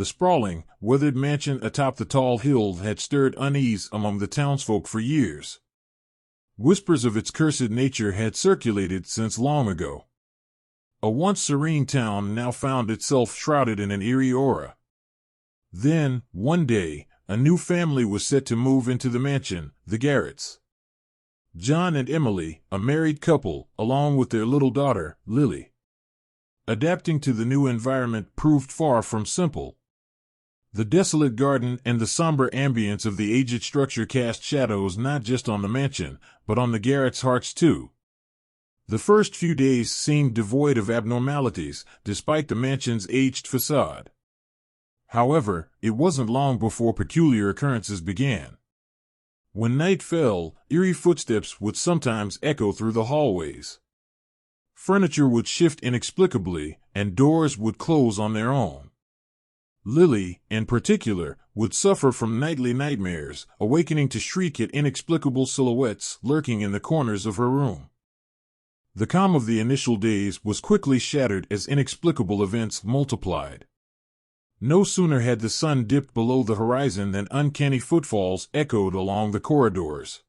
The sprawling, weathered mansion atop the tall hill had stirred unease among the townsfolk for years. Whispers of its cursed nature had circulated since long ago. A once serene town now found itself shrouded in an eerie aura. Then, one day, a new family was set to move into the mansion, the Garretts. John and Emily, a married couple, along with their little daughter, Lily. Adapting to the new environment proved far from simple. The desolate garden and the somber ambience of the aged structure cast shadows not just on the mansion, but on the Garretts' hearts too. The first few days seemed devoid of abnormalities, despite the mansion's aged facade. However, it wasn't long before peculiar occurrences began. When night fell, eerie footsteps would sometimes echo through the hallways. Furniture would shift inexplicably, and doors would close on their own. Lily, in particular, would suffer from nightly nightmares, awakening to shriek at inexplicable silhouettes lurking in the corners of her room. The calm of the initial days was quickly shattered as inexplicable events multiplied. No sooner had the sun dipped below the horizon than uncanny footfalls echoed along the corridors.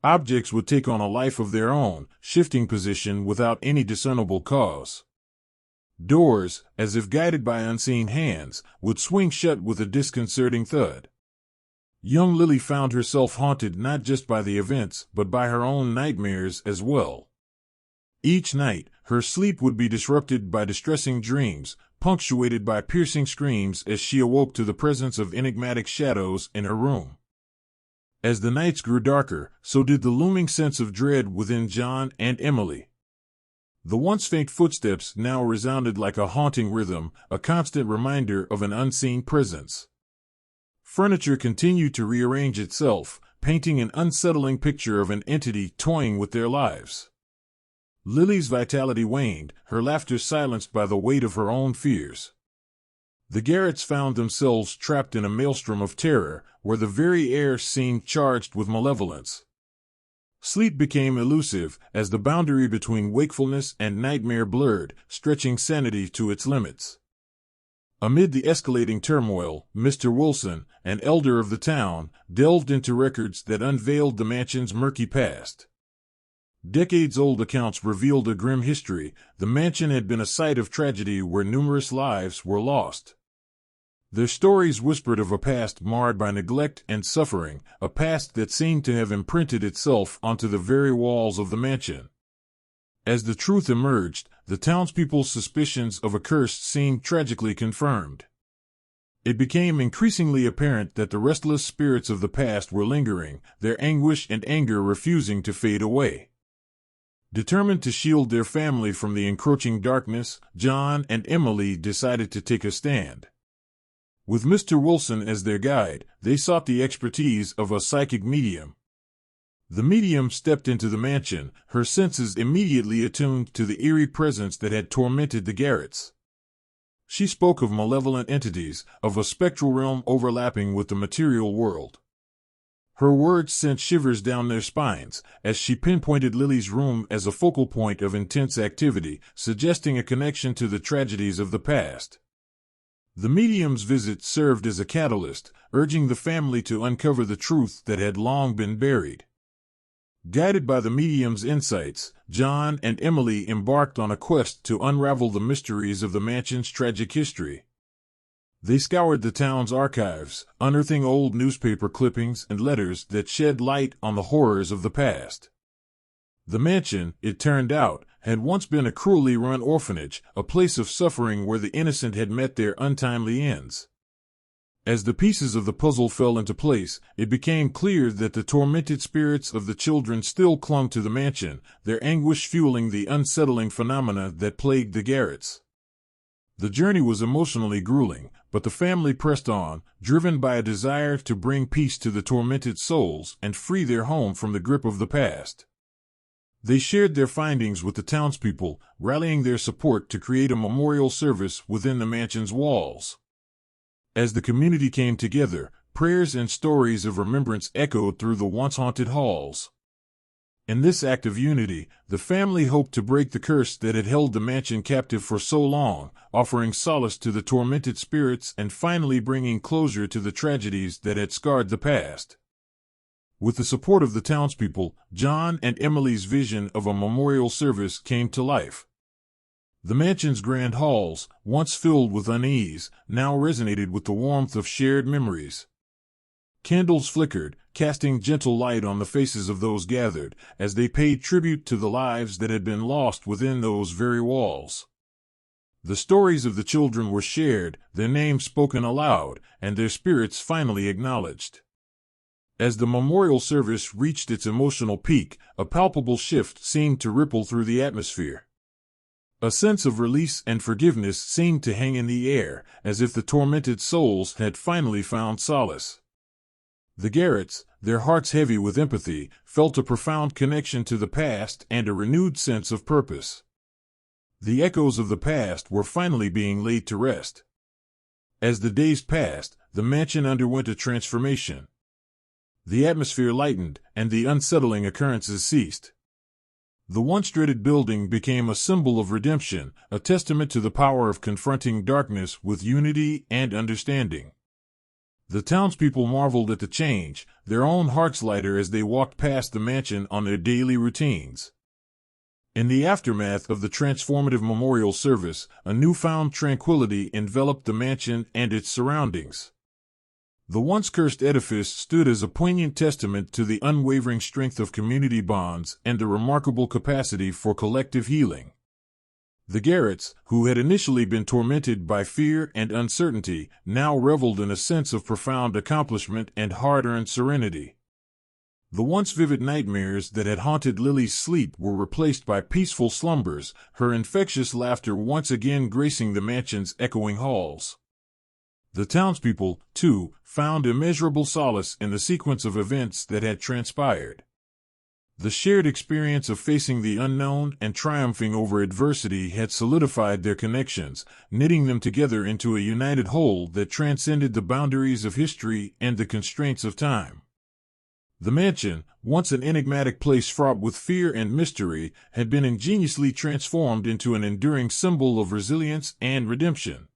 Objects would take on a life of their own, shifting position without any discernible cause. Doors, as if guided by unseen hands, would swing shut with a disconcerting thud. Young Lily found herself haunted not just by the events, but by her own nightmares as well. Each night, her sleep would be disrupted by distressing dreams, punctuated by piercing screams as she awoke to the presence of enigmatic shadows in her room. As the nights grew darker, so did the looming sense of dread within John and Emily. The once faint footsteps now resounded like a haunting rhythm, a constant reminder of an unseen presence. Furniture continued to rearrange itself, painting an unsettling picture of an entity toying with their lives. Lily's vitality waned, her laughter silenced by the weight of her own fears. The Garretts found themselves trapped in a maelstrom of terror, where the very air seemed charged with malevolence. Sleep became elusive, as the boundary between wakefulness and nightmare blurred, stretching sanity to its limits. Amid the escalating turmoil, Mr. Wilson, an elder of the town, delved into records that unveiled the mansion's murky past. Decades-old accounts revealed a grim history. The mansion had been a site of tragedy where numerous lives were lost. Their stories whispered of a past marred by neglect and suffering, a past that seemed to have imprinted itself onto the very walls of the mansion. As the truth emerged, the townspeople's suspicions of a curse seemed tragically confirmed. It became increasingly apparent that the restless spirits of the past were lingering, their anguish and anger refusing to fade away. Determined to shield their family from the encroaching darkness, John and Emily decided to take a stand. With Mr. Wilson as their guide, they sought the expertise of a psychic medium. The medium stepped into the mansion, her senses immediately attuned to the eerie presence that had tormented the Garretts. She spoke of malevolent entities, of a spectral realm overlapping with the material world. Her words sent shivers down their spines, as she pinpointed Lily's room as a focal point of intense activity, suggesting a connection to the tragedies of the past. The medium's visit served as a catalyst, urging the family to uncover the truth that had long been buried. Guided by the medium's insights, John and Emily embarked on a quest to unravel the mysteries of the mansion's tragic history. They scoured the town's archives, unearthing old newspaper clippings and letters that shed light on the horrors of the past. The mansion, it turned out, had once been a cruelly run orphanage, a place of suffering where the innocent had met their untimely ends. As the pieces of the puzzle fell into place, it became clear that the tormented spirits of the children still clung to the mansion, their anguish fueling the unsettling phenomena that plagued the Garretts. The journey was emotionally grueling, but the family pressed on, driven by a desire to bring peace to the tormented souls and free their home from the grip of the past. They shared their findings with the townspeople, rallying their support to create a memorial service within the mansion's walls. As the community came together, prayers and stories of remembrance echoed through the once haunted halls. In this act of unity, the family hoped to break the curse that had held the mansion captive for so long, offering solace to the tormented spirits and finally bringing closure to the tragedies that had scarred the past. With the support of the townspeople, John and Emily's vision of a memorial service came to life. The mansion's grand halls, once filled with unease, now resonated with the warmth of shared memories. Candles flickered, casting gentle light on the faces of those gathered, as they paid tribute to the lives that had been lost within those very walls. The stories of the children were shared, their names spoken aloud, and their spirits finally acknowledged. As the memorial service reached its emotional peak, a palpable shift seemed to ripple through the atmosphere. A sense of release and forgiveness seemed to hang in the air, as if the tormented souls had finally found solace. The Garretts, their hearts heavy with empathy, felt a profound connection to the past and a renewed sense of purpose. The echoes of the past were finally being laid to rest. As the days passed, the mansion underwent a transformation. The atmosphere lightened, and the unsettling occurrences ceased. The once dreaded building became a symbol of redemption, a testament to the power of confronting darkness with unity and understanding. The townspeople marveled at the change, their own hearts lighter as they walked past the mansion on their daily routines. In the aftermath of the transformative memorial service, a newfound tranquility enveloped the mansion and its surroundings. The once cursed edifice stood as a poignant testament to the unwavering strength of community bonds and the remarkable capacity for collective healing. The Garretts, who had initially been tormented by fear and uncertainty, now reveled in a sense of profound accomplishment and hard-earned serenity. The once vivid nightmares that had haunted Lily's sleep were replaced by peaceful slumbers, her infectious laughter once again gracing the mansion's echoing halls. The townspeople, too, found immeasurable solace in the sequence of events that had transpired. The shared experience of facing the unknown and triumphing over adversity had solidified their connections, knitting them together into a united whole that transcended the boundaries of history and the constraints of time. The mansion, once an enigmatic place fraught with fear and mystery, had been ingeniously transformed into an enduring symbol of resilience and redemption.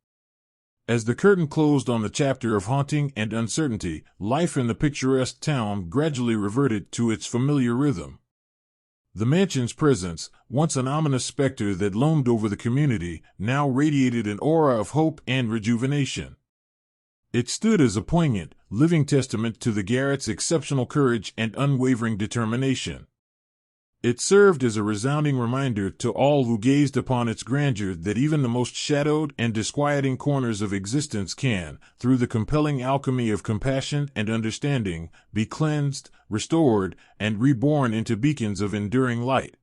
As the curtain closed on the chapter of haunting and uncertainty, life in the picturesque town gradually reverted to its familiar rhythm. The mansion's presence, once an ominous specter that loomed over the community, now radiated an aura of hope and rejuvenation. It stood as a poignant, living testament to the Garretts' exceptional courage and unwavering determination. It served as a resounding reminder to all who gazed upon its grandeur that even the most shadowed and disquieting corners of existence can, through the compelling alchemy of compassion and understanding, be cleansed, restored, and reborn into beacons of enduring light.